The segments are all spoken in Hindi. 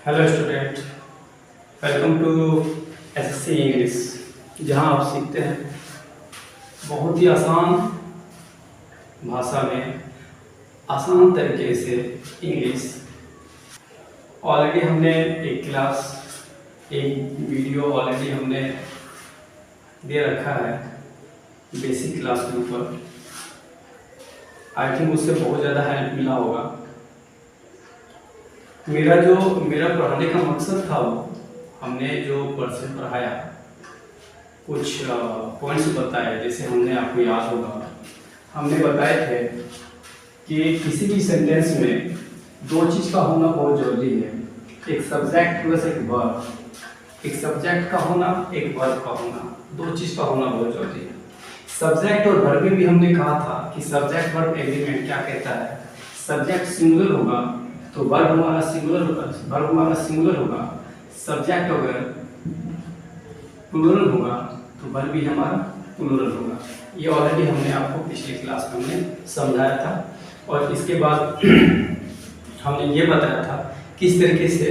Hello student, welcome to SSC English, जहां आप सीखते हैं बहुत ही आसान भाषा में आसान तरीके से इंग्लिश। ऑलरेडी हमने एक वीडियो ऑलरेडी हमने दे रखा है बेसिक क्लास के ऊपर। आई थिंक उससे बहुत ज़्यादा हेल्प मिला होगा। मेरा पढ़ाने का मकसद था, वो हमने जो पर्सन पढ़ाया कुछ पॉइंट्स बताए, जैसे हमने आपको याद होगा हमने बताए थे कि किसी भी सेंटेंस में दो चीज़ का होना बहुत जरूरी है, एक सब्जेक्ट प्लस एक वर्ब। एक सब्जेक्ट का होना, एक वर्ब का होना, दो चीज़ का होना बहुत जरूरी है। सब्जेक्ट और वर्ब में भी हमने कहा था कि सब्जेक्ट वर्ब एग्रीमेंट क्या कहता है, सब्जेक्ट सिंगुलर होगा तो वर्ब हमारा सिंगुलर होगा, सब्जेक्ट अगर प्लूरल होगा तो वर्ब भी हमारा प्लूरल होगा। ये ऑलरेडी हमने आपको पिछली क्लास में हमने समझाया था। और इसके बाद हमने ये बताया था किस तरीके से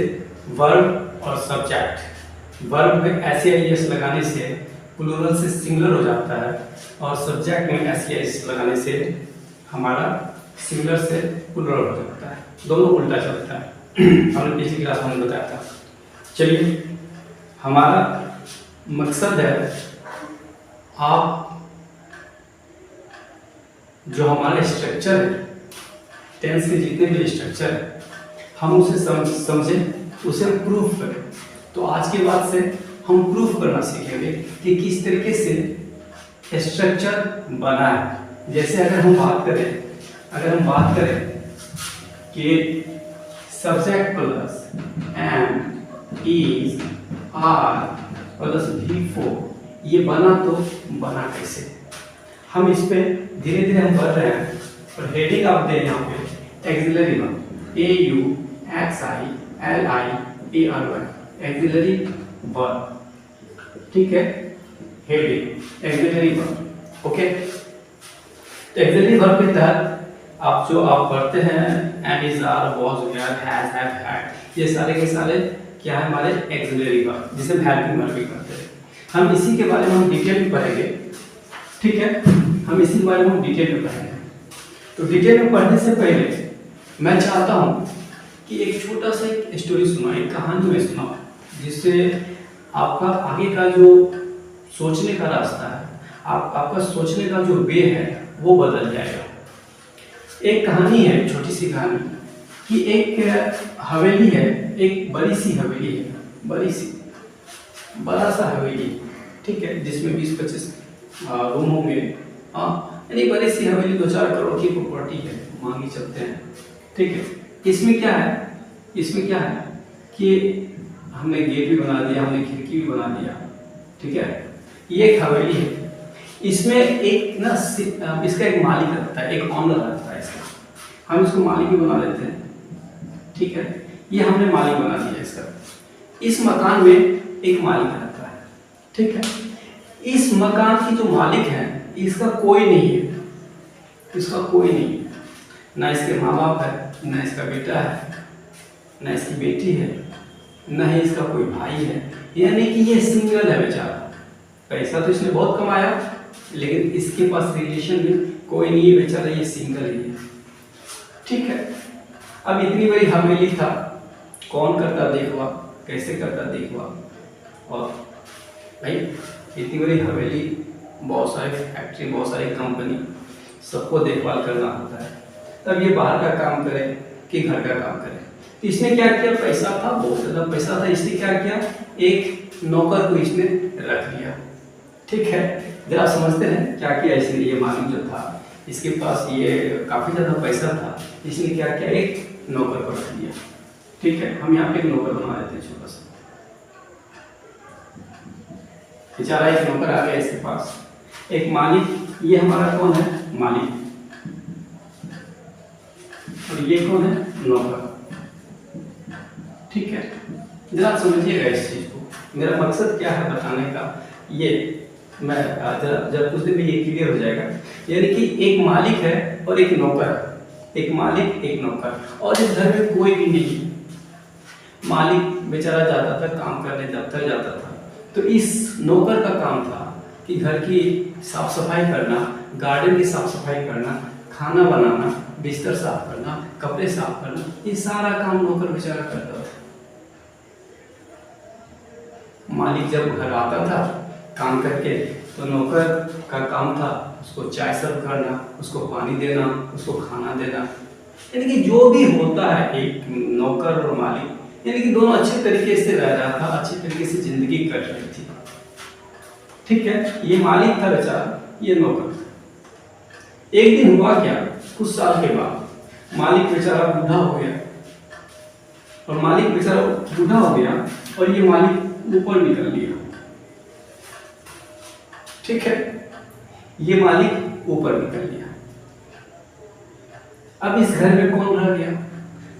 वर्ब और सब्जेक्ट, वर्ब में एस लगाने से प्लूरल से सिंगुलर हो जाता है और सब्जेक्ट में एस लगाने से हमारा सिंगुलर से प्लूरल हो जाता है, दोनों उल्टा चलता है। हमने पिछली क्लास में बताया था। चलिए, हमारा मकसद है आप जो हमारे स्ट्रक्चर है, टेंस के जितने भी स्ट्रक्चर है, हम उसे समझें, उसे प्रूफ करें। तो आज के बाद से हम प्रूफ करना सीखेंगे कि किस तरीके से स्ट्रक्चर बना है। जैसे अगर हम बात करें कि subject plus am, is, are plus V4, ये बना तो बना कैसे, हम इस पे धीरे धीरे हम बढ़ रहे हैं। और हेडिंग आप दें यहाँ पे auxiliary verb, AUXILIARY, auxiliary verb, ठीक है, हेडिंग एक्सिलरी वर्ब। ओके, तो एक्सिलरी वर्ब के तहत आप पढ़ते हैं am, is, are, was, were, has, have, had, ये सारे के सारे क्या है हमारे एक्सिलरी वर्ब, जिसे हम हेल्पिंग वर्ब भी कहते हैं। हम इसी के बारे में हम डिटेल में पढ़ेंगे, ठीक है, हम इसी के बारे में हम डिटेल में पढ़ेंगे। तो डिटेल में पढ़ने से पहले मैं चाहता हूँ कि एक छोटा सा एक स्टोरी सुनाओ, एक कहानी में सुनाओ, जिससे आपका आगे का जो सोचने का रास्ता है, आपका सोचने का जो वे है वो बदल जाएगा। एक कहानी है, छोटी सी कहानी, कि एक हवेली है, एक बड़ी सी हवेली है, बड़ा सा हवेली, ठीक है, जिसमें 20-25 रूम होंगे। यानी बड़ी सी हवेली 2-4 करोड़ की प्रॉपर्टी है, मांगी चलते हैं, ठीक है। इसमें क्या है कि हमने गेट भी बना दिया, हमने खिड़की भी बना दिया, ठीक है। ये एक हवेली है, इसमें एक ना इसका एक मालिक रहता है, एक ऑनर रहता है इसका, हम इसको मालिक भी बना देते हैं, ठीक है। ये हमने मालिक बना दिया इसका। इस मकान में एक मालिक रहता है, ठीक है। इस मकान की जो मालिक है इसका कोई नहीं है, ना इसके माँ बाप है, ना इसका बेटा है, ना इसकी बेटी है, ना ही इसका कोई भाई है, यानी कि ये सिंगल है बेचारा। पैसा तो इसने बहुत कमाया, लेकिन इसके पास रिलेशन में कोई नहीं है, बेचारा ये सिंगल ही है, ठीक है। अब इतनी बड़ी हवेली था, कौन करता देखभाल, कैसे करता देखभाल। और भाई इतनी बड़ी हवेली, बहुत सारे फैक्ट्री, बहुत सारी कंपनी, सबको देखभाल करना होता है। तब ये बाहर का काम करे कि घर का काम करे। तो इसने क्या किया, पैसा था, बहुत ज़्यादा पैसा था, इसने क्या किया, एक नौकर को इसने रख लिया, ठीक है। जरा समझते हैं क्या किया इसने। ये मालिक जो था, इसके पास ये काफ़ी ज़्यादा पैसा था, इसने क्या किया, एक नौकर को रख दिया, ठीक है। हम यहाँ पे एक नौकर बना देते हैं छोटा सा, बेचारा एक नौकर आ गया इसके पास, एक मालिक, ये हमारा कौन है, मालिक, और ये कौन है, नौकर, ठीक है। जरा समझिएगा इस चीज को, मेरा मकसद क्या है बताने का, ये मैं जरा कुछ देर में ये क्लियर हो जाएगा। यानी कि एक मालिक है और एक नौकर, एक मालिक एक नौकर, और इस घर में कोई भी नहीं, मालिक बेचारा जाता था काम करने, दफ्तर जाता था, तो इस नौकर का काम था कि घर की साफ सफाई करना, गार्डन की साफ सफाई करना, खाना बनाना, बिस्तर साफ करना, कपड़े साफ करना, ये सारा काम नौकर बेचारा करता था। मालिक जब घर आता था काम करके, तो नौकर का काम था उसको चाय सर्व करना, उसको पानी देना, उसको खाना देना। यानी कि जो भी होता है एक नौकर और मालिक, यानी कि दोनों अच्छे तरीके से रह रहा था, अच्छे तरीके से जिंदगी कट रही थी। ठीक है, ये मालिक था बेचारा, ये नौकर था। एक दिन हुआ क्या, कुछ साल के बाद मालिक बेचारा बूढ़ा हो गया, और मालिक बेचारा बूढ़ा हो गया और ये मालिक ऊपर निकल लिया। ठीक है, ये मालिक ऊपर निकल लिया। अब इस घर में कौन रह गया?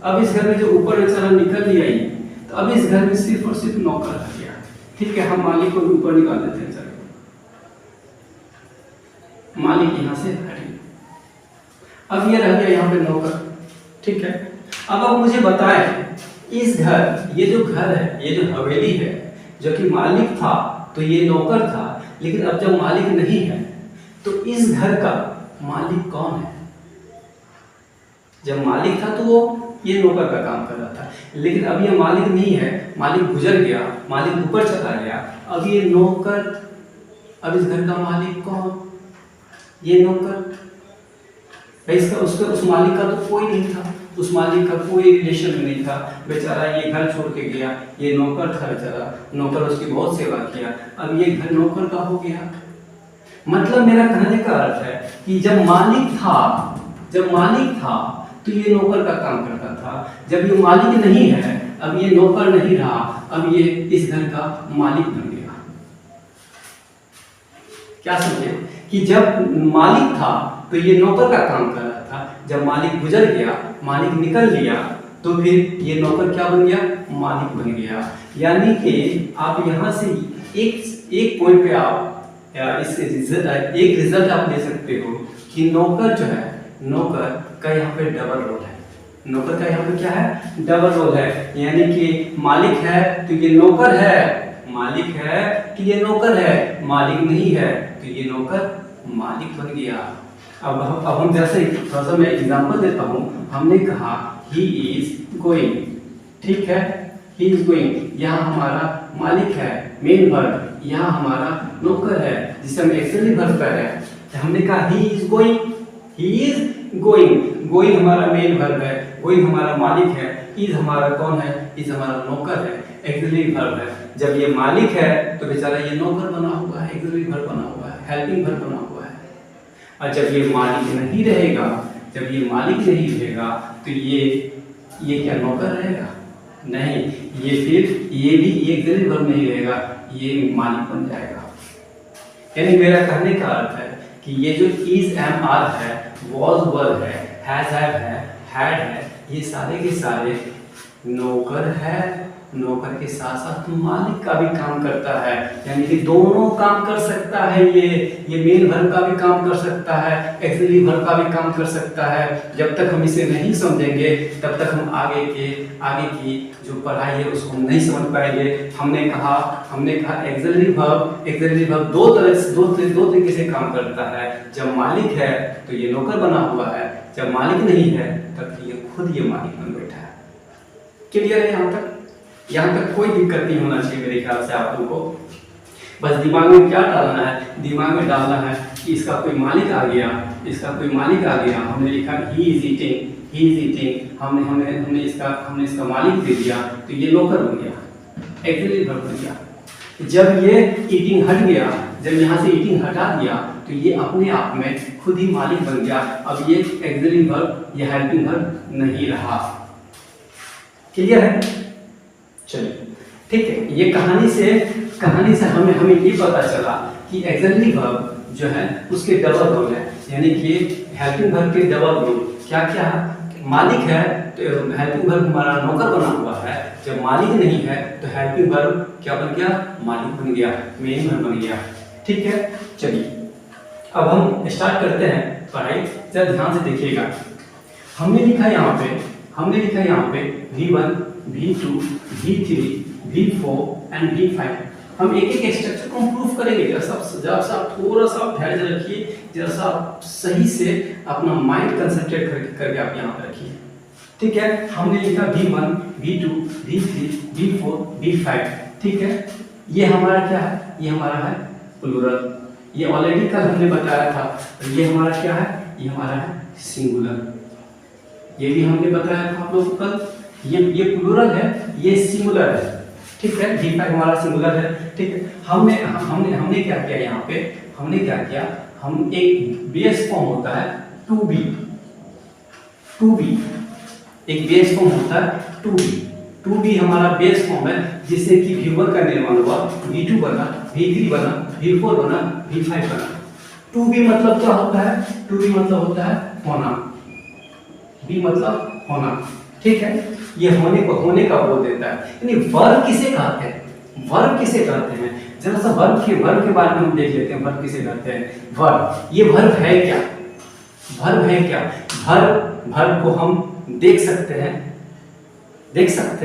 अब इस घर में जो ऊपर बेचारा निकल लिया ही, तो अब इस घर में सिर्फ और सिर्फ नौकर रह गया। ठीक है, हम मालिक को भी ऊपर निकाल देते हैं, चलो मालिक यहाँ से हट गया। अब ये रह गया यहाँ पे नौकर। ठीक है, अब आप मुझे बताएं, इस घर, ये जो घर है, ये जो हवेली है, जो कि मालिक था तो ये नौकर था, लेकिन अब जब मालिक नहीं है तो इस घर का मालिक कौन है? जब मालिक था तो वो ये नौकर का काम कर रहा था, लेकिन अब ये मालिक नहीं है, मालिक गुजर गया, मालिक ऊपर चला गया, अब ये नौकर, अब इस घर का मालिक कौन? ये नौकर। इसका उसका उस मालिक का तो कोई नहीं था, उस मालिक का कोई रिलेशन नहीं था, बेचारा ये घर छोड़ के गया, ये नौकर था बेचारा, नौकर उसकी बहुत सेवा किया, अब ये घर नौकर का हो गया। मतलब मेरा कहने का अर्थ है कि जब मालिक था तो ये नौकर का काम करता था, जब ये मालिक नहीं है, अब ये नौकर नहीं रहा, अब ये इस घर का मालिक बन गया। क्या समझे कि जब मालिक था तो ये नौकर का काम कर रहा था, जब मालिक गुजर गया, मालिक निकल लिया, तो फिर ये नौकर क्या बन गया? मालिक बन गया। यानी कि आप यहाँ से एक पॉइंट पे आप इससे एक रिजल्ट आप ले सकते हो कि नौकर जो है, नौकर का यहाँ पे डबल रोल है। नौकर का यहाँ पे क्या है? डबल रोल है। यानी कि मालिक है तो ये नौकर है, मालिक है कि ये नौकर है, मालिक नहीं है तो ये नौकर मालिक बन गया। अब हम जैसे थोड़ा सा मैं एग्जांपल देता हूँ। हमने कहा ही इज गोइंग, ठीक है, ही इज गोइंग, यहाँ हमारा मालिक है, मेन वर्ब, यहाँ हमारा नौकर है जिसे हम एक्चुअली वर्ब कर रहे हैं। हमने कहा he is going, he is going, going हमारा मेन वर्ब है, गोइंग हमारा मालिक है, इज हमारा कौन है? इज हमारा नौकर है, एक्चुअली वर्ब है। जब ये मालिक है तो बेचारा ये नौकर बना हुआ है, एक्चुअली वर्ब बना हुआ है, हेल्पिंग वर्ब बना हुआ है। और जब ये मालिक नहीं रहेगा, जब ये मालिक नहीं रहेगा तो ये क्या नौकर रहेगा? नहीं, ये फिर ये भी एक्चुअली वर्ब नहीं रहेगा, ये मालिक बन जाएगा। यानी मेरा कहने का अर्थ है कि ये जो इज एम आर है, वॉज वर्ब है, हैज हैव है, हैड है, ये सारे के सारे नौकर है, नौकर के साथ साथ मालिक का भी काम करता है। यानी कि दोनों काम कर सकता है, ये मेन वर्ब का भी काम कर सकता है, एक्सिलरी वर्ब का भी काम कर सकता है। जब तक हम इसे नहीं समझेंगे तब तक हम आगे की जो पढ़ाई है उसको हम नहीं समझ पाएंगे। हमने कहा एक्सिलरी वर्ब दो तरीके से काम करता है। जब मालिक है तो ये नौकर बना हुआ है, जब मालिक नहीं है तब ये खुद ये मालिक बन बैठा है। क्लियर है? यहाँ तक कोई दिक्कत नहीं होना चाहिए मेरे ख्याल से आप लोगों को। बस दिमाग में क्या डालना है? दिमाग में डालना है कि इसका कोई मालिक आ गया, इसका कोई मालिक आ गया, हमने लिखा ही इज ईटिंग, हमने इसका मालिक दे दिया तो ये नौकर बन गया, एक्चुअली वर्ब बन गया। जब ये ईटिंग हट गया, जब यहाँ से ईटिंग हटा दिया तो ये अपने आप में खुद ही मालिक बन गया। अब ये एक्चुअली वर्ब, ये हेल्पिंग वर्ब नहीं रहा। क्लियर है? चलिए ठीक है, ये कहानी से हमें ये पता चला कि एक्सिलरी वर्ब जो है उसके डबल रोल है। यानी कि हेल्पिंग वर्ब के डबल रोल क्या क्या है? मालिक है तो हेल्पिंग वर्ब हमारा नौकर बना हुआ है, जब मालिक नहीं है तो हेल्पिंग वर्ब क्या बन गया? मालिक बन गया, मेन वर्ब बन गया। ठीक है, चलिए अब हम स्टार्ट करते हैं पढ़ाई। जरा ध्यान से देखिएगा, हमने लिखा यहाँ पे हमने लिखा यहाँ पे V1, V2, V3, V4 and V5। हम एक एक स्ट्रक्चर को प्रूफ करेंगे। जरा सा थोड़ा सा धैर्य रखिए, जरा सा सही से अपना माइंड कंसंट्रेट करके आप यहाँ पे रखिए। ठीक है, हमने लिखा V1, V2, V3, V4, V5। ठीक है, ये हमारा क्या है? ये हमारा है प्लूरल। ये ऑलरेडी कल हमने बताया था। ये हमारा क्या है? ये हमारा है सिंगुलर। ये भी हमने बताया था आप लोग कल। ये प्लूरल है, ये सिंगुलर है। ठीक है, V5 हमारा सिंगुलर है। ठीक है, हमने क्या किया यहाँ पे? हमने क्या किया? हम एक बेस फॉर्म होता है 2B, एक बेस फॉर्म होता है 2B हमारा बेस फॉर्म है, जिससे कि V1 का निर्माण हुआ, V2 बना, V3 बना, V4 बना, V5 बना। 2B मतलब क्या होता है? 2B मतलब होता है होना, B मतलब होना। ठीक है, ये होने का बोल देता है। यानी वर्ब किसे कहते हैं? वर्ब किसे कहते हैं? जरा सा वर्ब के बारे में हम देख लेते हैं। वर्ब किसे कहते हैं? वर्ब, ये वर्ब है क्या? वर्ब है क्या? वर्ब को हम देख सकते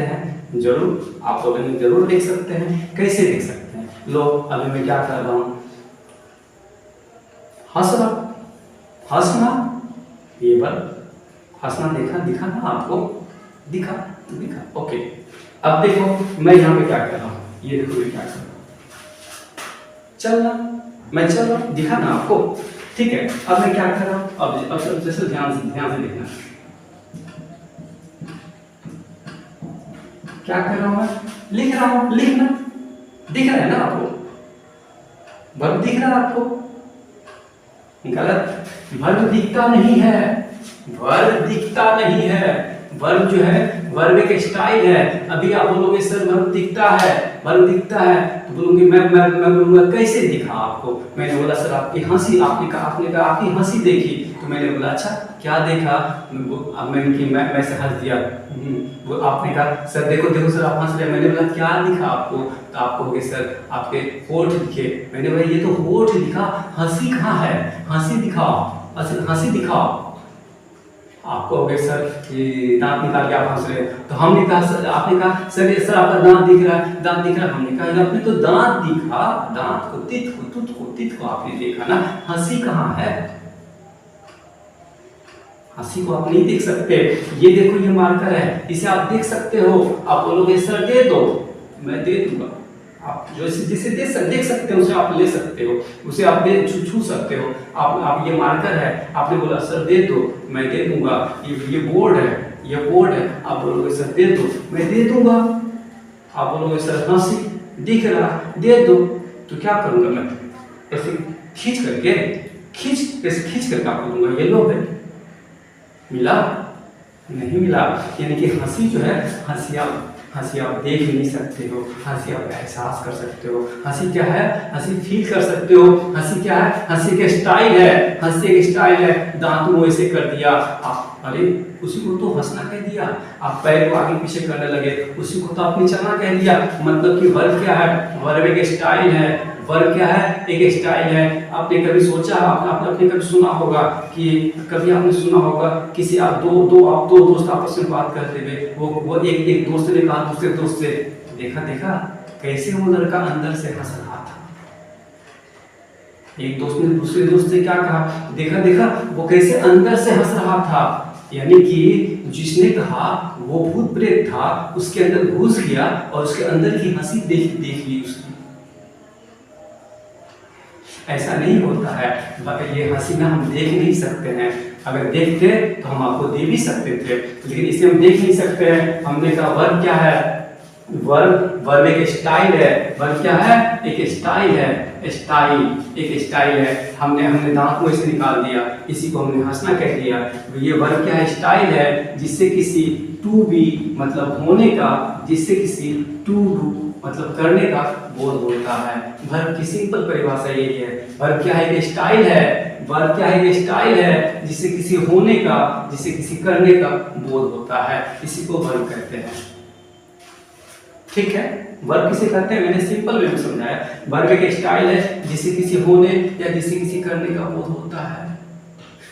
हैं जरूर। आप लोग जरूर देख सकते हैं। कैसे देख सकते हैं? लो, अभी मैं क्या कर रहा हूं? हंसना, ये वर्ब। हंसना दिखा ना आपको? दिखा। ओके, अब देखो मैं यहाँ पे क्या कर रहा हूँ। ये देखो मैं क्या कर रहा हूँ, चलना। मैं चल रहा हूँ, दिखा ना आपको? ठीक है, अब मैं क्या कर रहा हूँ? अब जैसे ध्यान से देखना। क्या कर रहा हूँ मैं? लिख रहा हूँ। लिखना दिख रहा है ना आपको? वर्ब दिख रहा है आपको? गलत, वर्ब दिखता नहीं है। वर्ब दिखता नहीं है। वर्ब जो है, वर्ब एक स्टाइल है। अभी आप बोलोगे सर वर्ब दिखता है, वर्ब दिखता है, तो बोलोगे मैं बोलूंगा कैसे दिखा आपको? मैंने बोला सर आपकी हंसी, आपने कहा आपकी हंसी देखी, तो मैंने बोला अच्छा क्या देखा? अब मैं से हंस दिया। वो आपने कहा सर देखो सर आप हंस रहे। मैंने बोला क्या दिखा आपको? तो आप कहोगे सर आपके होठ दिखे। मैंने बोला ये तो होठ दिखा, हंसी कहाँ है? हंसी दिखाओ। आप कहोगे सर ये दांत निकाल के आप हंस रहे। तो हमने कहा सर, आपने कहा सर आपका दांत दिख रहा है। हमने कहा आपने तो दांत दिखा, दांत को तित को आपने देखा ना, हंसी कहाँ है? हंसी को आप नहीं देख सकते। ये देखो ये मार्कर है, इसे आप देख सकते हो। आप बोलोगे सर दे दो, मैं दे दूंगा। आप जो जिसे देख सकते हो उसे आप ले सकते हो, उसे आप छू सकते हो। आप ये मार्कर है, आपने बोला सर दे दो, मैं दे दूंगा। ये बोर्ड है, आप बोलोगे सर दे दो, मैं दे दूंगा। आप बोलोगे सर हंसी दिख रहा, दे दो। तो क्या करूंगा मैं? ऐसे खींच करके आपको दूंगा। ये लो है, मिला? नहीं मिला। यानी कि हंसी जो है, हंसी आप देख नहीं सकते हो, हंसी आप एहसास कर सकते हो। हंसी क्या है? हंसी फील कर सकते हो। हंसी क्या है? हंसी के स्टाइल है। दांत मुंह ऐसे कर दिया आप, अरे उसी को तो हंसना कह दिया। आप पैर को आगे पीछे करने लगे, उसी को तो आपने चलना कह दिया। मतलब कि वर्ब क्या है? वर्ब एक स्टाइल है। वर्ब क्या है? एक स्टाइल है। आपने कभी सोचा, आपने कभी सुना होगा कि किसी आप दो दोस्त आपस में बात करते हुए, वो एक दोस्त ने कहा दूसरे दोस्त से, देखा कैसे वो लड़का अंदर से हंस रहा था। एक दोस्त ने दूसरे दोस्त से क्या कहा? देखा वो कैसे अंदर से हंस रहा था। यानी कि जिसने कहा वो भूत प्रेत था, उसके अंदर घुस गया और उसके अंदर की हंसी देख ली उसकी। ऐसा नहीं होता है। ये हंसी ना हम देख नहीं सकते हैं। अगर देखते तो हम आपको दे भी सकते थे, लेकिन इसे हम देख नहीं सकते हैं। हमने कहा वर्ब क्या है? वर्ब एक स्टाइल है। वर्ब क्या है? एक स्टाइल है। एक स्टाइल है। हमने दांत को ऐसे निकाल दिया, इसी को हमने हंसना कह दिया। ये वर्ब क्या है? स्टाइल है, जिससे किसी टू बी मतलब होने का, जिससे किसी टू डू मतलब करने का बोध होता है। वर्ब की सिंपल परिभाषा यही है। वर्ब क्या है? एक स्टाइल है। वर्ब क्या है? एक स्टाइल है, जिससे किसी होने का, जिससे किसी करने का बोध होता है। इसी को वर्ब कहते हैं। ठीक है, वर्ब किसे कहते हैं? मैंने सिंपल वे में समझाया। वर्ब एक स्टाइल है, जिससे किसी होने या जिससे किसी करने का बोध होता है।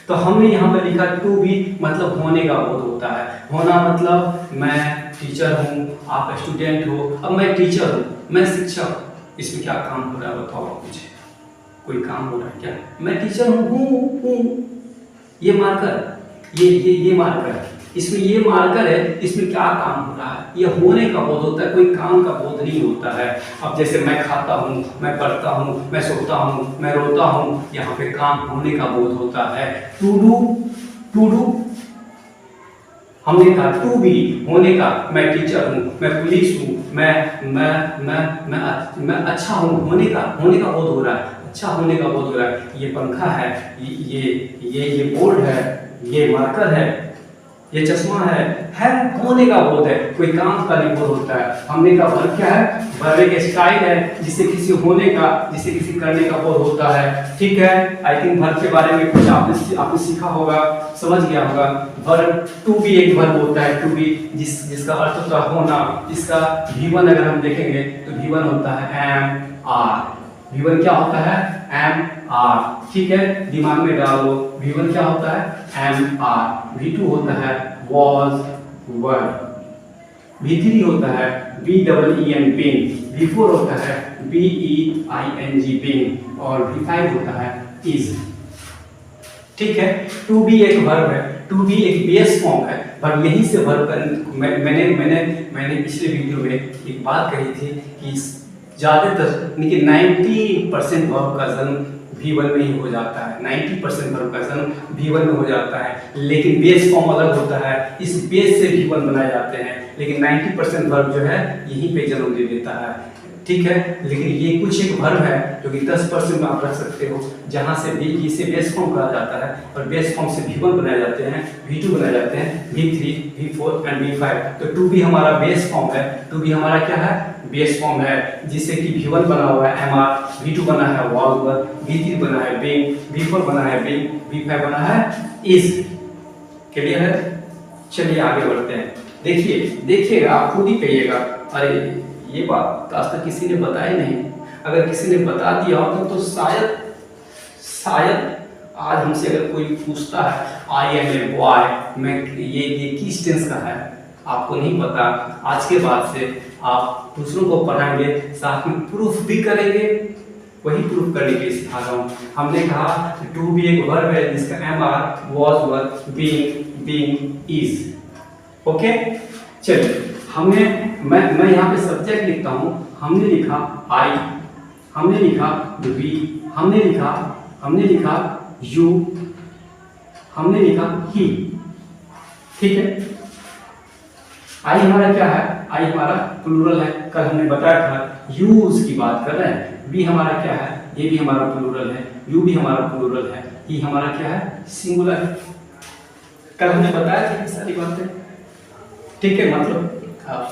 तो हमने यहाँ पे लिखा टू बी मतलब होने का बोध होता है। होना मतलब मैं टीचर हूँ, आप स्टूडेंट हो। अब मैं टीचर हूँ, मैं शिक्षक हूँ, इसमें क्या काम हो रहा है बताओ आप मुझे, कोई काम हो रहा है क्या? मैं टीचर हूँ। ये मार्कर, ये मार्कर, इसमें ये मार्कर है, इसमें क्या काम हो रहा है? ये होने का बोध होता है, कोई काम का बोध नहीं होता है। अब जैसे मैं खाता हूँ, मैं पढ़ता हूँ, मैं सोता हूँ, मैं रोता हूँ, यहाँ पे काम होने का बोध होता है। टू डू हमने कहा टू बी होने का, मैं टीचर हूँ, मैं पुलिस हूँ, मैं अच्छा हूँ, होने का बोध हो रहा है, अच्छा होने का बोध हो रहा है। ये पंखा है, ये बोर्ड है, ये मार्कर है, ये चश्मा है होने का बोध है, कोई काम का नहीं बोध होता है। हमने कहा वर्ब क्या है? वर्ब एक स्टाइल है जिससे किसी होने का, जिससे किसी करने का बोध होता है। ठीक है, आई थिंक वर्ब के बारे में कुछ आपने सीखा होगा, समझ गया होगा। वर्ब टू बी एक वर्ब होता है, टू बी जिसका अर्थ होता है होना। इसका V1 अगर हम देखेंगे तो V1 होता है एम आर। V1 क्या होता है? Am are. ठीक है, दिमाग में डालो, V1 क्या होता है? Am are. V2 होता है was were। V3 होता है BEEN पेन। V4 होता है BEING पेन। और V5 होता है is। ठीक है, टू बी एक वर्ब है, टू बी एक बेस फॉर्म है। पर यहीं से वर्ब का मैंने पिछले वीडियो में एक बात कही थी कि ज्यादातर 90% वर्ब का जन्म V1 में ही हो जाता है। 90% वर्ब का जन्म V1 में हो जाता है, लेकिन बेस फॉर्म अलग होता है। इस बेस से V1 बनाए जाते हैं, लेकिन 90% वर्ब जो है यहीं पे जन्म दे देता है। ठीक है, लेकिन ये कुछ एक वर्ब है जो कि 10% आप रख सकते हो, जहां से इसे बेस फॉर्म कहा जाता है, और बेस फॉर्म से V1 बनाए जाते हैं, V2 बनाए जाते हैं, V3, V4 एंड V5। तो टू बी हमारा बेस फॉर्म है। टू बी हमारा क्या है? बेस फॉर्म है, जिससे कि V1 बना हुआ है MR, V2 बना है was, V3 बना है being, V4 बना है being, V5 बना है is। क्लियर है? चलिए आगे बढ़ते हैं। देखिएगा, आप खुद ही कहिएगा, अरे ये बात आज तक किसी ने बताई नहीं। अगर किसी ने बता दिया हो तो शायद आज हमसे अगर कोई पूछता है आई एम ए बॉय, मैं ये किस टेंस का है, आपको नहीं पता। आज के बाद से आप दूसरों को पढ़ाएंगे, साथ में प्रूफ भी करेंगे। वही प्रूफ करने के लिए सिखा रहा हूँ। हमने कहा टू बी एक वर्ब है जिसका am are, was, were, being, is. Okay, चलिए मैं यहाँ पे सब्जेक्ट लिखता हूँ। हमने लिखा आई, हमने लिखा वी, हमने लिखा यू, हमने लिखा ही। ठीक है, आई हमारा क्या है? आई हमारा प्लूरल है, कल हमने बताया था। यूज की बात कर रहे हैं। बी हमारा क्या है? ये भी हमारा प्लूरल है। यू भी हमारा प्लूरल है। ही हमारा क्या है? सिंगुलर है। कल हमने बताया था ये सारी बातें। ठीक है, मतलब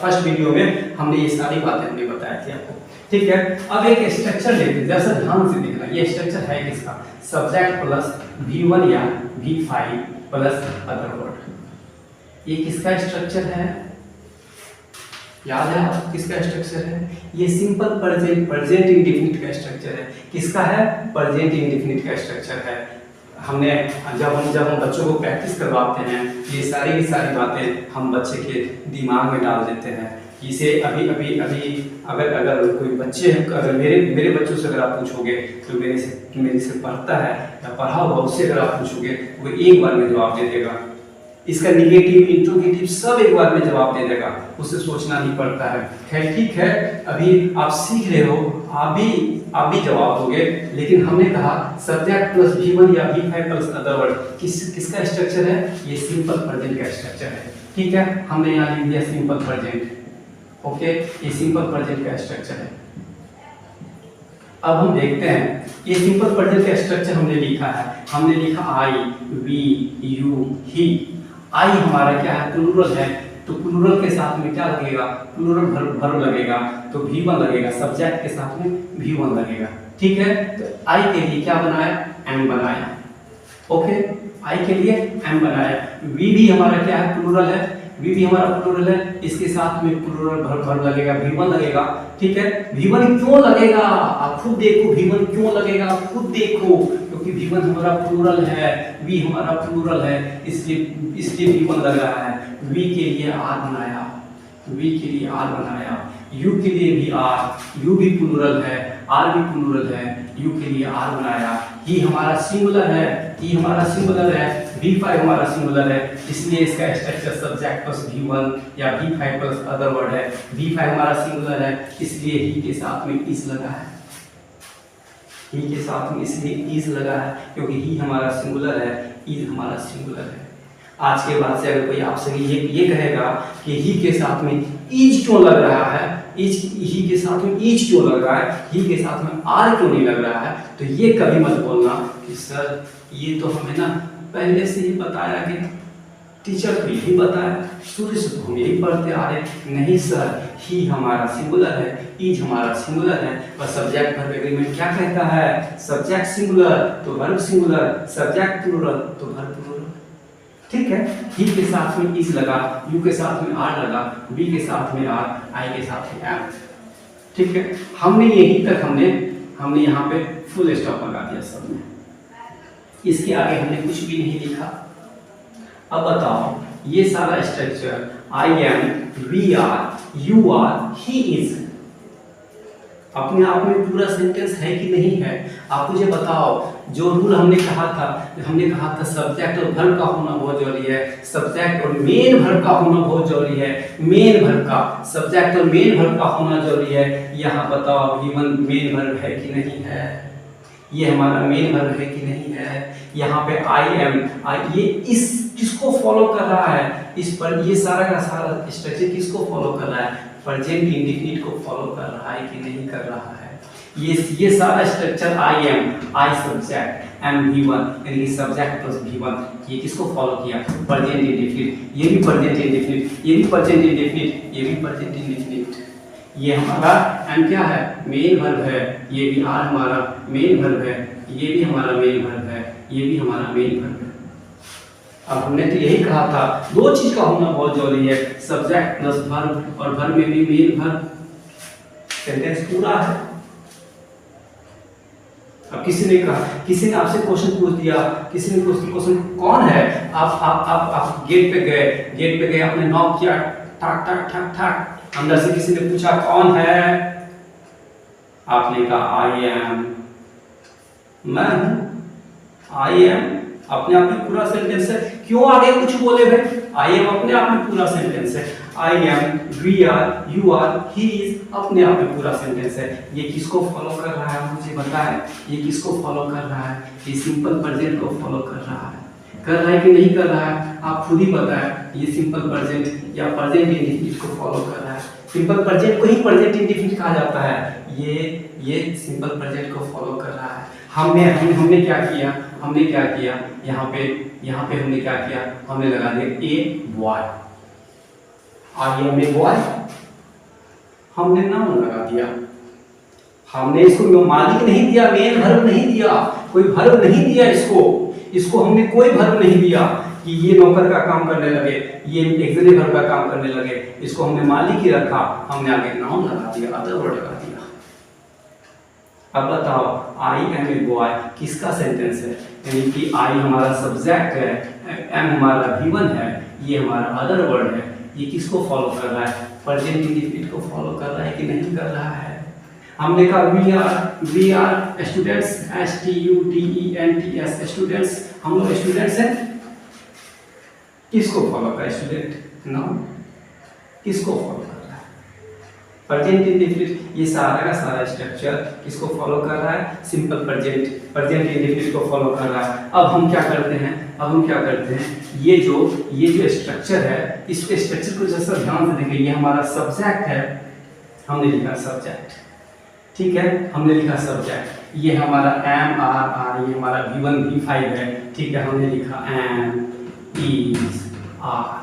फर्स्ट वीडियो में हमने ये सारी बातें हमने बताई थी आपको। ठीक है, अब एक स्ट्रक्चर लेते हैं, जैसा ध्यान से देखना। ये स्ट्रक्चर है किसका? सब्जेक्ट प्लस V1 या V5 प्लस अदर वर्ड। ये किसका स्ट्रक्चर है? याद है आपको किसका स्ट्रक्चर है? ये सिंपल प्रेजेंट इंडेफिनिट का स्ट्रक्चर है। किसका है? प्रेजेंट इंडेफिनिट का स्ट्रक्चर है। हमने जब हम बच्चों को प्रैक्टिस करवाते हैं, ये सारी की सारी बातें हम बच्चे के दिमाग में डाल देते हैं। इसे अभी अगर कोई बच्चे, अगर मेरे बच्चों से अगर आप पूछोगे तो मेरे से पढ़ता है या पढ़ा हुआ, उससे अगर आप पूछोगे वो एक बार में जवाब दे देगा। इसका निगेटिव, इंट्रोगेटिव सब एक बार में जवाब दे देगा, उससे सोचना नहीं पड़ता है। खैर ठीक है, अभी आप सीख रहे हो, आप भी जवाब दोगे। लेकिन हमने कहा सब्जेक्ट प्लस V1 या V5 प्लस अदर वर्ड, किसका स्ट्रक्चर है? ये सिंपल प्रेजेंट का स्ट्रक्चर है। ठीक है, हमने यहाँ लिख दिया सिंपल प्रेजेंट। ओके, ये सिंपल प्रेजेंट का स्ट्रक्चर है। अब हम देखते हैं ये सिंपल प्रेजेंट का स्ट्रक्चर हमने लिखा है। हमने लिखा आई, वी, यू, ही। आई हमारा क्या है? प्लूरल है, तो प्लूरल के साथ में क्या लगेगा? प्लूरल वर्ब लगेगा, तो V1 लगेगा। सब्जेक्ट के साथ में V1 लगेगा। ठीक है, तो आई के लिए क्या बनाया? एम बनाया। ओके, आई के लिए एम बनाया। वी भी हमारा क्या है? प्लूरल है। वी भी हमारा प्लूरल है, इसके साथ में प्लूरल वर्ब लगेगा, V1 लगेगा। ठीक है, V1 क्यों लगेगा? आप खुद देखो, V1 क्यों लगेगा? आप खुद देखो, क्योंकि V1 हमारा प्लूरल है, V हमारा प्लूरल है, इसलिए V1 लग रहा है। V के लिए R बनाया, V के लिए R बनाया, U के लिए भी R, U भी प्लूरल है, R भी प्लूरल है, U के लिए R बनाया। ही हमारा सिंगुलर है, ही हमारा सिंगुलर है, V5 हमारा सिंगुलर है, इसलिए इसका स्ट्रक्चर सब्जेक्ट प्लस V1 या V5 प्लस अदर वर्ड है। V5 हमारा सिंगुलर है, इसलिए ही के साथ में इज लगा है, ही के साथ में इसलिए इज लगा है, क्योंकि ही हमारा सिंगुलर है, इज हमारा सिंगुलर है। आज के बाद से अगर कोई आपसे ये कहेगा कि ही के साथ में इज क्यों लग रहा है, ही के साथ में इज क्यों लग रहा है, ही के साथ में आर क्यों नहीं लग रहा है, तो ये कभी मत बोलना कि सर ये तो हमें ना पहले से ही बताया कि टीचर को यही बताया, शुरू से हम यही पढ़ते आ रहे। नहीं सर, ही हमारा सिंगुलर है, इज हमारा सिंगुलर है, और सब्जेक्ट वर्ब एग्रीमेंट क्या कहता है, सब्जेक्ट सिंगुलर तो वर्ब सिंगुलर, सब्जेक्ट प्लूरल तो वर्ब प्लूरल। ठीक है, ही के साथ में इज लगा, यू के साथ में आर लगा, बी के साथ में आर, आई के साथ में एम। ठीक है, हमने यही तक हमने यहाँ पे फुल स्टॉप लगा दिया सब में, इसके आगे हमने कुछ भी नहीं लिखा। अब बताओ, ये सारा structure I am, we are, you are, he is अपने आप में पूरा सेंटेंस है कि नहीं है? आप मुझे बताओ। जो रूल हमने कहा था सब्जेक्ट और वर्ब का होना बहुत जरूरी है, सब्जेक्ट और मेन वर्ब का होना बहुत जरूरी है, मेन वर्ब का, सब्जेक्ट और मेन वर्ब का होना जरूरी है। यहाँ बताओ V1 मेन वर्ब है कि नहीं है, ये हमारा मेन वर्ब है कि नहीं है। यहाँ पे आई एम, ये इस किसको फॉलो कर रहा है, इस पर ये सारा का सारा स्ट्रक्चर किसको फॉलो कर रहा है, प्रेजेंट इंडेफिनिट को फॉलो कर रहा है कि नहीं कर रहा है। ये सारा structure I am, I subject, am V1 यानी सब्जेक्ट प्लस V1, ये किसको फॉलो किया, प्रेजेंट इंडेफिनिट, ये भी प्रेजेंट इंडेफिनिट, ये भी प्रेजेंट इंडेफिनिट, ये भी प्रेजेंट इंडेफिनिट। ये हमारा एम क्या है, मेन वर्ब है, ये भी आर हमारा मेन वर्ब है, ये भी हमारा मेन वर्ब है, ये भी हमारा मेन वर्ब है। अब हमने तो यही कहा था, दो चीज का होना बहुत जरूरी है, सब्जेक्ट प्लस वर्ब, और वर्ब में भी मेन वर्ब। सेंटेंस पूरा है। अब किसी ने आपसे क्वेश्चन पूछ दिया, किसी ने क्वेश्चन कौन है, आप गेट पे गए, आपने नॉक किया, ठक ठक ठक ठक, अंदर से किसी ने पूछा कौन है, आपने कहा आई एम, मैं हूं, आई एम अपने आप में पूरा सेंटेंस है। क्यों आगे कुछ बोले भाई, आई एम अपने आप में पूरा सेंटेंस है, I am, we are, you are, he is अपने आप में पूरा सेंटेंस है। ये किसको फॉलो कर रहा है मुझे बताएं, ये किसको फॉलो कर रहा है, ये सिंपल प्रेजेंट को फॉलो कर रहा है कि नहीं कर रहा है, आप खुद ही बताएं। ये सिंपल प्रेजेंट या प्रेजेंट इंडेफिनिट को फॉलो कर रहा है। सिंपल प्रेजेंट को ही प्रेजेंट इंडेफिनिट कहा जाता है, ये सिंपल प्रेजेंट को फॉलो कर रहा है। हमने क्या किया, यहाँ पे हमने क्या किया, हमने लगा दिया a boy, I am a boy, हमने नाउन लगा दिया, हमने इसको मालिक नहीं दिया, मेन वर्ब नहीं दिया, कोई वर्ब नहीं दिया, इसको हमने कोई वर्ब नहीं दिया कि ये नौकर का काम करने लगे, ये एक्सिलरी वर्ब का काम करने लगे, इसको हमने मालिक ही रखा, हमने आगे नाउन लगा दिया, अदर वर्ड लगा दिया। अब बताओ, आई एम ए बॉय किसका सेंटेंस है, यानी कि आई हमारा सब्जेक्ट है, एम हमारा V1 है, ये हमारा अदर वर्ड है, ये किसको फॉलो कर रहा है, प्रेजेंट इंडेफिनिट को फॉलो कर रहा है कि नहीं कर रहा है। हमने कहा we are students, STUDENTS students, हम लोग स्टूडेंट्स हैं, किसको फॉलो कर, स्टूडेंट नाउन किसको फॉलो कर रहा है, प्रेजेंट इंडेफिनिट। ये सारा का सारा स्ट्रक्चर किसको फॉलो कर रहा है, सिंपल प्रेजेंट इंडेफिनिट को फॉलो कर रहा है। अब हम क्या करते हैं, ये जो स्ट्रक्चर है, इस स्ट्रक्चर को जैसा ध्यान से देखें, ये हमारा सब्जेक्ट है, हमने लिखा सब्जेक्ट, ठीक है, हमने लिखा सब्जेक्ट, ये हमारा एम आर, ये हमारा V1 V5 है, ठीक है, हमने लिखा एम इज आर।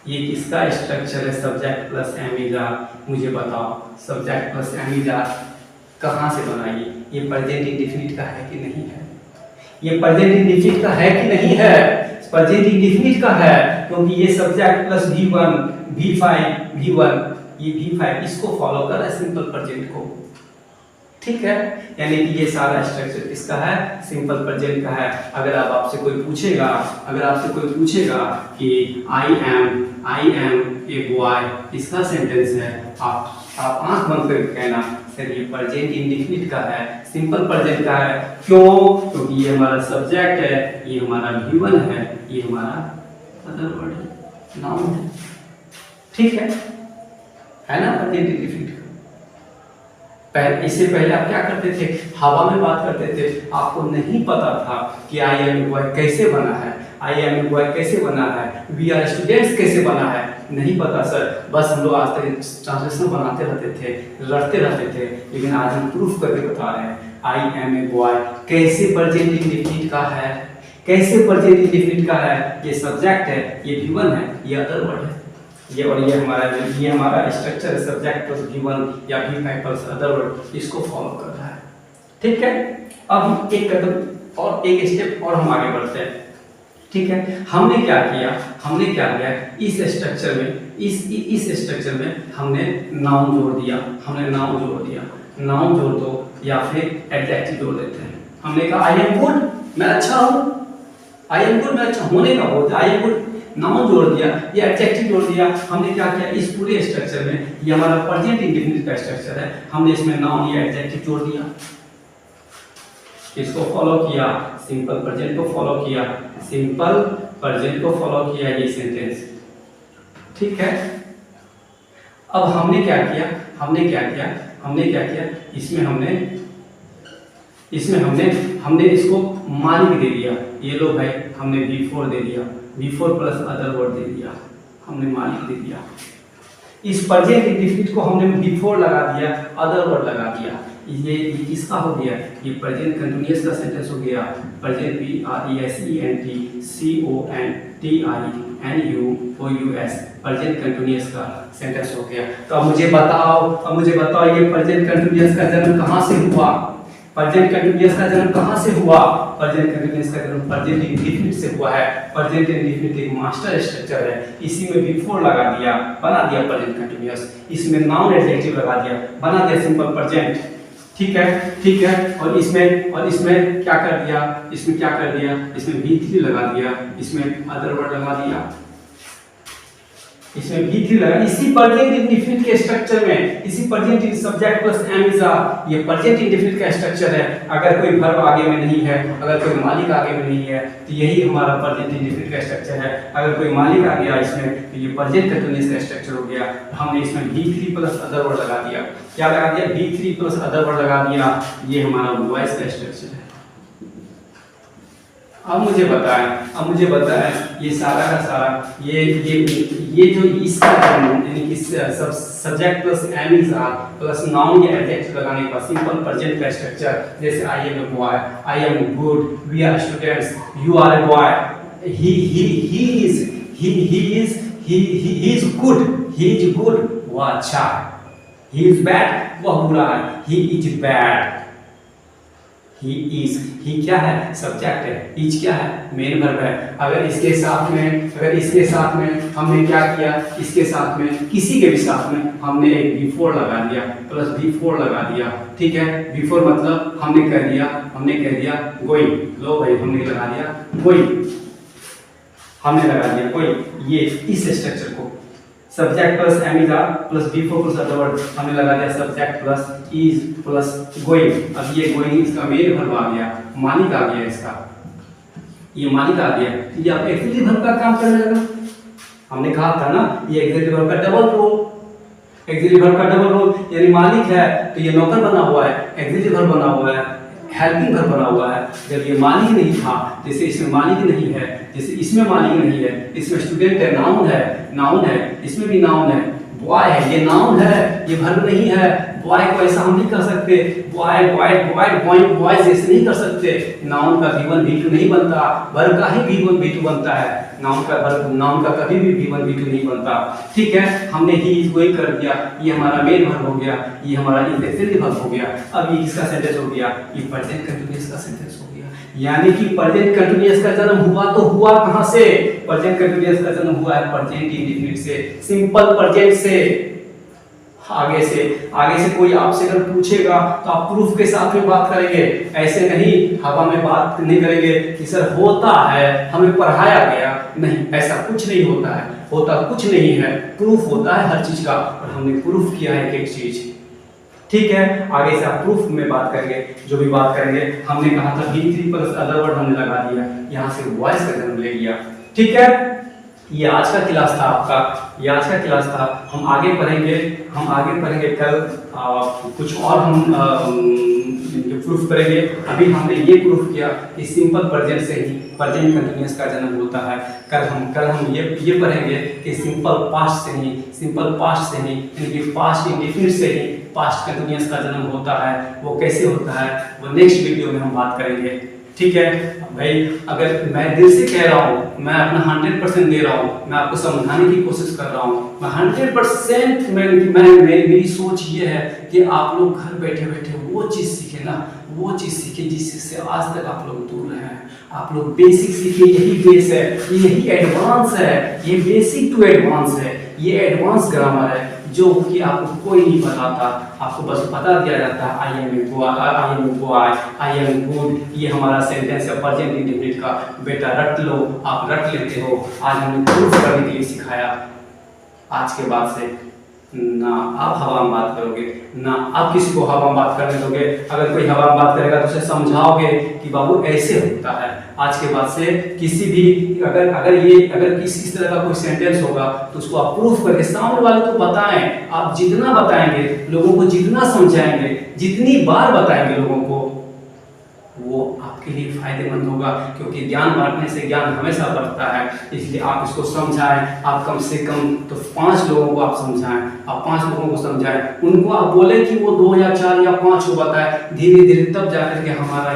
ये किसका स्ट्रक्चर है, subject plus am is are. मुझे बताओ, subject plus am is are कहाँ से बनाइए, ये प्रेजेंट इंडेफिनिट का है कि नहीं है, ये प्रेजेंट इंडेफिनिट का है कि नहीं है, प्रेजेंट इंडेफिनिट का है, क्योंकि ये subject plus V1 V5 V1, ये V5 इसको फॉलो कर रहा है, सिंपल प्रेजेंट को। ठीक है, यानी कि ये सारा स्ट्रक्चर किसका है, सिंपल प्रेजेंट का है। अगर आपसे कोई पूछेगा कि आई एम ए बॉय, इसका सेंटेंस है, आप आंख बंद करके कहना सर ये प्रेजेंट इंडेफिनिट का है, सिंपल प्रेजेंट का है। क्यों? क्योंकि ये हमारा सब्जेक्ट है, ये हमारा गिवन है, ये हमारा अदर वर्ड है, नाउन है। ठीक है ना प्रेजेंट इंडेफिनिट। इससे पहले आप क्या करते थे, हवा में बात करते थे, आपको नहीं पता था कि आई एम बॉय कैसे बना है, आई एम बॉय कैसे बना है, वी आर स्टूडेंट्स कैसे बना है, नहीं पता सर। बस हम लोग आज तक ट्रांसलेशन बनाते रहते थे, लड़ते रहते थे, लेकिन आज हम प्रूफ करके बता रहे हैं आई एम ए बॉय कैसे प्रेजेंट इंडेफिनिट का है, कैसे प्रेजेंट इंडेफिनिट का है। ये सब्जेक्ट है, ये गिवन है, ये अदर वर्ड है, ये और ये हमारा स्ट्रक्चर है, सब्जेक्ट प्लस गिवन या वी प्लस अदर वर्ड, इसको फॉलो कर रहा है। ठीक है, अब हम एक कदम और एक स्टेप और हम आगे बढ़ते हैं। ठीक है, हमने क्या किया इस स्ट्रक्चर में, इस स्ट्रक्चर में हमने नाउन जोड़ दिया, नाउन जोड़ दो या फिर एडजेक्टिव जोड़ देते हैं। हमने कहा आई एम गुड, मैं अच्छा हूँ, आई एम गुड मैं अच्छा होने का बोलते, आई एम गुड, नाउन जोड़ दिया या एडजेक्टिव जोड़ दिया। हमने क्या किया इस पूरे स्ट्रक्चर में, ये हमारा प्रेजेंट इंडेफिनिट का स्ट्रक्चर है, हमने इसमें नाउन या एडजेक्टिव जोड़ दिया, इसको फॉलो किया, सिंपल प्रेजेंट को फॉलो किया, सिंपल प्रेजेंट को फॉलो किया, ये सेंटेंस। ठीक है, अब हमने क्या किया इसमें हमने इसको मालिक दे दिया, ये लो भाई हमने बिफोर दे दिया, बिफोर प्लस अदर वर्ड दे दिया, हमने मालिक दे दिया। इस प्रेजेंट इंडेफिनिट को हमने बिफोर लगा दिया, अदर वर्ड लगा दिया, ये किसका हो गया, ये प्रेजेंट कंटीन्यूअस का सेंटेंस हो गया। प्रेजेंट PRESENT प्रेजेंट कंटीन्यूअस का सेंटेंस हो गया। तो अब मुझे बताओ ये प्रेजेंट कंटीन्यूअस का जन्म कहाँ से हुआ, प्रेजेंट कंटीन्यूअस का जन्म कहाँ से हुआ, प्रेजेंट कंटीन्यूअस का जन्म प्रेजेंट इंडेफिनिट से हुआ है। प्रेजेंट इंडेफिनिट एक मास्टर स्ट्रक्चर है, इसी में बिफोर लगा दिया, बना दिया प्रेजेंट कंटीन्यूअस, इसमें नाउन एडजेक्टिव लगा दिया, बना दिया सिंपल प्रेजेंट। ठीक है, और इसमें क्या कर दिया, इसमें V3 लगा दिया, इसमें अदर वर्ड लगा दिया, इसमें V3 लगा। इसी प्रेजेंट इंडेफिनिट के स्ट्रक्चर में, इसी present subject plus am is are, ये प्रेजेंट इंडेफिनिट का स्ट्रक्चर है। अगर कोई वर्ब आगे में नहीं है, अगर कोई मालिक आगे में नहीं है, तो यही हमारा प्रेजेंट इंडेफिनिट का स्ट्रक्चर है। अगर कोई मालिक आ गया इसमें, तो ये प्रेजेंट कंटीन्यूअस का स्ट्रक्चर हो गया। हमने इसमें V3 प्लस अदर वर्ड लगा दिया, क्या लगा दिया, V3 प्लस अदर वर्ड लगा दिया, ये हमारा वॉइस का स्ट्रक्चर है। अब मुझे बताएं ये सारा का सारा ये जो इसका यानी कि subject plus am is are plus noun या एडजेक्टिव लगाने का सिंपल प्रेजेंट का स्ट्रक्चर, जैसे I am a boy, I am good, we are students, you are a boy, he is good, वो अच्छा है, ही इज बैड, वह बुरा है, ही इज बैड, ही क्या है, सब्जेक्ट है, इज क्या है, मेन वर्ब है। अगर इसके साथ में हमने क्या किया, इसके साथ में किसी के भी साथ में हमने एक बिफोर लगा दिया, प्लस बिफोर लगा दिया। ठीक है, बिफोर मतलब हमने कह दिया गोइंग, लो भाई हमने लगा दिया गोइंग, ये इस स्ट्रक्चर को subject plus am is are plus before plus other word, हमने लगा दिया subject plus is plus going. अब ये गोइंग इसका मेन वर्ब आ गया, मालिक आ गया इसका, ये मालिक आ गया, ये अब एक्सिलेटरी वर्ब का काम करने लगा। हमने कहा था ना ये एक्सिलेटरी वर्ब का डबल रोल, यानी मालिक है तो ये नौकर बना हुआ है, एक्सिलेटरी वर्ब बना हुआ है, हेल्पिंग वर्ब बना हुआ है। जब ये मालिक नहीं था, जैसे इसमें मालिक नहीं है, जैसे इसमें मालिक नहीं है, इसमें स्टूडेंट है, नाउन है, इसमें भी नाउन है, बॉय है, ये नाउन है, ये वर्ब नहीं है। बॉय को ऐसा हम नहीं कर सकते, बॉय जैसे नहीं कर सकते। नाउन का V1 V2 नहीं बनता, वर्ब का ही V1 V2 बनता है, नाउन का कभी भी V1 V2 नहीं बनता। ठीक है, हमने ही इज गोइंग कर दिया, ये हमारा मेन वर्ब हो गया, ये हमारा इंडेफिनिट वर्ब हो गया। अब ये किसका सेंटेंस हो गया, ये प्रेजेंट कंटीन्यूअस का सेंटेंस हो गया। यानी कि प्रेजेंट कंटीन्यूअस का जन्म हुआ तो हुआ कहां से, प्रेजेंट कंटीन्यूअस का जन्म हुआ है प्रेजेंट इंडेफिनिट से, सिंपल प्रेजेंट से। आगे से कोई आपसे अगर पूछेगा तो आप प्रूफ के साथ में बात करेंगे, ऐसे नहीं हवा में बात नहीं करेंगे कि सर होता है हमें पढ़ाया गया, नहीं ऐसा कुछ नहीं होता है, होता कुछ नहीं है, प्रूफ होता है हर चीज का और हमने प्रूफ किया है एक चीज। ठीक है, आगे से आप प्रूफ में बात करेंगे, जो भी बात करेंगे हमने कहा था V3 प्लस अदर वर्ड हमने लगा दिया, यहाँ से वॉइस का जन्म ले लिया। ठीक है, ये आज का क्लास था आपका, ये आज का क्लास था। हम आगे पढ़ेंगे कल कुछ और हम प्रूफ करेंगे। अभी हमने ये प्रूफ किया कि सिंपल प्रेजेंट से ही प्रेजेंट कंटिन्यूअस का जन्म होता है। कल हम ये पढ़ेंगे कि सिंपल पास्ट से ही यानी कि पास्ट इंडेफिनिट से ही पास्ट कंटिन्यूअस का जन्म होता है। वो कैसे होता है वो नेक्स्ट वीडियो में हम बात करेंगे। ठीक है भाई, अगर मैं दिल से कह रहा हूँ, मैं अपना 100% दे रहा हूँ, मैं आपको समझाने की कोशिश कर रहा हूँ, मैं 100% मेरी सोच ये है कि आप लोग घर बैठे बैठे वो चीज़ सीखे ना, वो चीज़ सीखे जिससे आज तक आप लोग दूर रहे हैं। आप लोग बेसिक सीखे, यही बेस है, यही एडवांस है, ये बेसिक टू एडवांस है, ये एडवांस ग्रामर है जो कि आपको कोई नहीं बताता, आपको बस बता दिया जाता है I am a boy, I am good, ये हमारा सेंटेंस है प्रेजेंट इंडेफिनिट का, बेटा रट लो, आप रट लेते हो। आज हमने प्रूफ करने के लिए सिखाया। आज के बाद से ना आप हवा में बात करोगे, ना आप किसी को हवा में बात करने दोगे। अगर कोई हवा में बात करेगा तो उसे समझाओगे कि बाबू ऐसे होता है। आज के बाद से किसी भी अगर किसी तरह का कोई सेंटेंस होगा तो उसको आप प्रूफ करके सामने वाले को बताएं। आप जितना बताएंगे लोगों को, जितना समझाएंगे, जितनी बार बताएंगे लोगों को, वो आपके लिए फायदेमंद होगा, क्योंकि ज्ञान बांटने से ज्ञान हमेशा बढ़ता है। इसलिए आप इसको समझाएं। आप कम से कम तो 5 लोगों को आप समझाएं, आप 5 लोगों को समझाएं, उनको आप बोले कि वो 2 या 4 या 5 को बताएं। धीरे धीरे तब जाकर के हमारा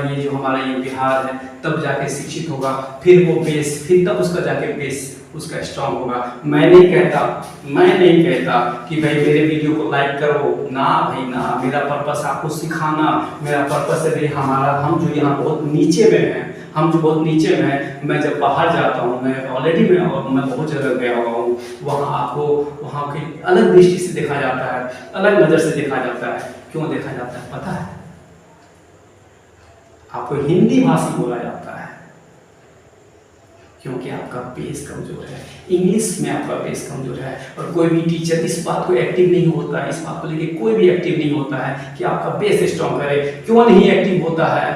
ये बिहार है तब जाके शिक्षित होगा, फिर वो बेस, फिर तब उसका जाके बेस उसका स्ट्रांग होगा। मैं नहीं कहता कि भाई मेरे वीडियो को लाइक करो, ना भाई ना, मेरा पर्पस आपको सिखाना, मेरा पर्पस है भाई हम जो यहाँ बहुत नीचे में हैं, मैं जब बाहर जाता हूँ, मैं ऑलरेडी मैं बहुत जगह गया हुआ हूँ, वहाँ की अलग दृष्टि से देखा जाता है, अलग नज़र से देखा जाता है। क्यों देखा जाता है पता है? आपको हिंदी भाषी बोला जाता है क्योंकि आपका बेस कमजोर है, इंग्लिश में आपका बेस कमजोर है। और कोई भी टीचर इस बात को एक्टिव नहीं होता है, इस बात को लेके कोई भी एक्टिव नहीं होता है कि आपका बेस स्ट्रॉन्ग करे। क्यों नहीं एक्टिव होता है?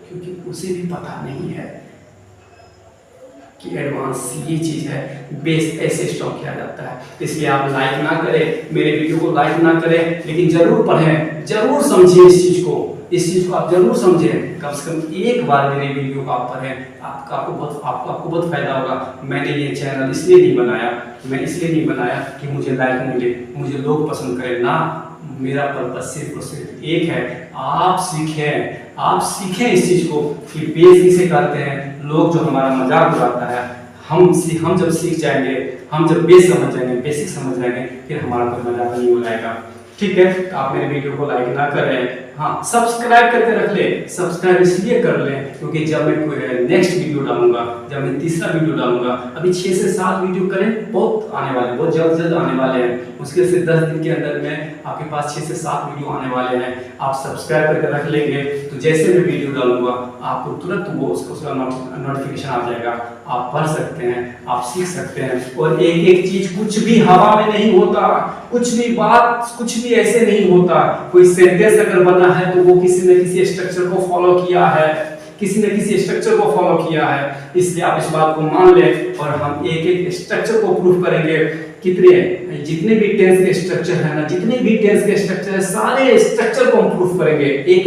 क्योंकि उसे भी पता नहीं है कि एडवांस ये चीज है, बेस ऐसे स्ट्रॉन्ग किया जाता है। इसलिए आप लाइक ना करें, मेरे वीडियो को लाइक ना करें, लेकिन जरूर पढ़ें, जरूर समझिए इस चीज को आप जरूर समझें। कम से कम एक बार मेरे वीडियो को आप पढ़ें, आपको बहुत फायदा होगा। मैंने ये चैनल इसलिए नहीं बनाया कि मुझे लाइक मिले, मुझे लोग पसंद करें ना। मेरा पर्पस सिर्फ और सिर्फ एक है, आप सीखें इस चीज को कि बेस किसे कहते हैं। लोग जो हमारा मजाक उड़ाता है, हम जब सीख जाएंगे, हम जब बेस समझ जाएंगे, बेसिक समझ जाएंगे, फिर हमारा कोई मजाक नहीं उड़ाएगा। ठीक है, तो आप मेरे वीडियो को लाइक ना करें, हाँ सब्सक्राइब करके रख ले। सब्सक्राइब इसलिए कर लें क्योंकि जब मैं कोई नेक्स्ट वीडियो डालूंगा, जब मैं तीसरा वीडियो डालूंगा, अभी 6 से 7 वीडियो करें बहुत आने वाले, बहुत जल्द आने वाले हैं। मुश्किल से 10 दिन के अंदर में आपके पास 6 से 7 वीडियो आने वाले हैं। आप सब्सक्राइब करके रख लेंगे तो जैसे मैं वीडियो डालूंगा आपको तुरंत वो उसका नोटिफिकेशन आ जाएगा। आप पढ़ सकते हैं, आप सीख सकते हैं। और एक चीज कुछ भी हवा में नहीं होता, कुछ भी बात कुछ भी ऐसे नहीं होता। कोई सेंटेंस अगर बना है तो वो किसी न किसी स्ट्रक्चर को फॉलो किया है, इसलिए आप इस बात को मान लें। और हम एक स्ट्रक्चर को प्रूफ करेंगे। जितने भी टेंस के स्ट्रक्चर है, सारे स्ट्रक्चर को हम प्रूफ करेंगे एक।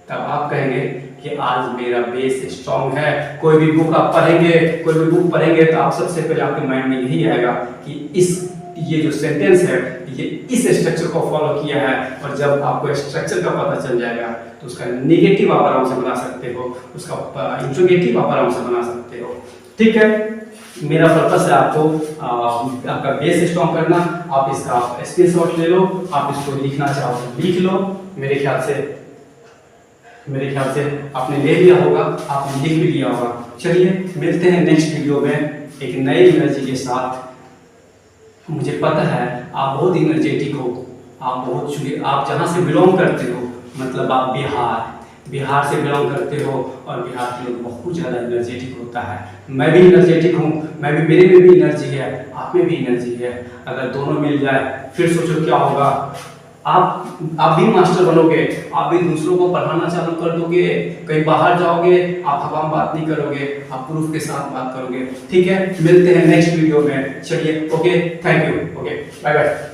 तब आप कहेंगे कि आज मेरा बेस स्ट्रॉन्ग है। कोई भी बुक पढ़ेंगे तो आप सबसे पहले आपके माइंड में यही आएगा कि ये जो सेंटेंस है ये इस स्ट्रक्चर को फॉलो किया है। और जब आपको स्ट्रक्चर का पता चल जाएगा तो उसका नेगेटिव आप आराम से बना सकते हो, उसका इंट्रोगेटिव आप आराम से बना सकते हो। ठीक है, मेरा पर्पस है आपका बेस स्ट्रॉन्ग करना। आप इसका स्क्रीनशॉट ले लो, आप इसको लिखना चाहो तो लिख लो। मेरे ख्याल से आपने ले लिया होगा, आपने लिख भी लिया होगा। चलिए मिलते हैं नेक्स्ट वीडियो में एक नई एनर्जी के साथ। मुझे पता है आप बहुत इनर्जेटिक हो, आप जहाँ से बिलोंग करते हो, मतलब आप बिहार से बिलोंग करते हो, और बिहार के लोग बहुत ज़्यादा एनर्जेटिक होता है। मैं भी एनर्जेटिक हूँ, मेरे में भी एनर्जी है, आप में भी एनर्जी है। अगर दोनों मिल जाए फिर सोचो क्या होगा। आप भी मास्टर बनोगे, आप भी दूसरों को पढ़ाना चालू कर दोगे, कहीं बाहर जाओगे, आप हवा में बात नहीं करोगे, आप प्रूफ के साथ बात करोगे। ठीक है, मिलते हैं नेक्स्ट वीडियो में। चलिए, okay, thank you, okay, bye bye.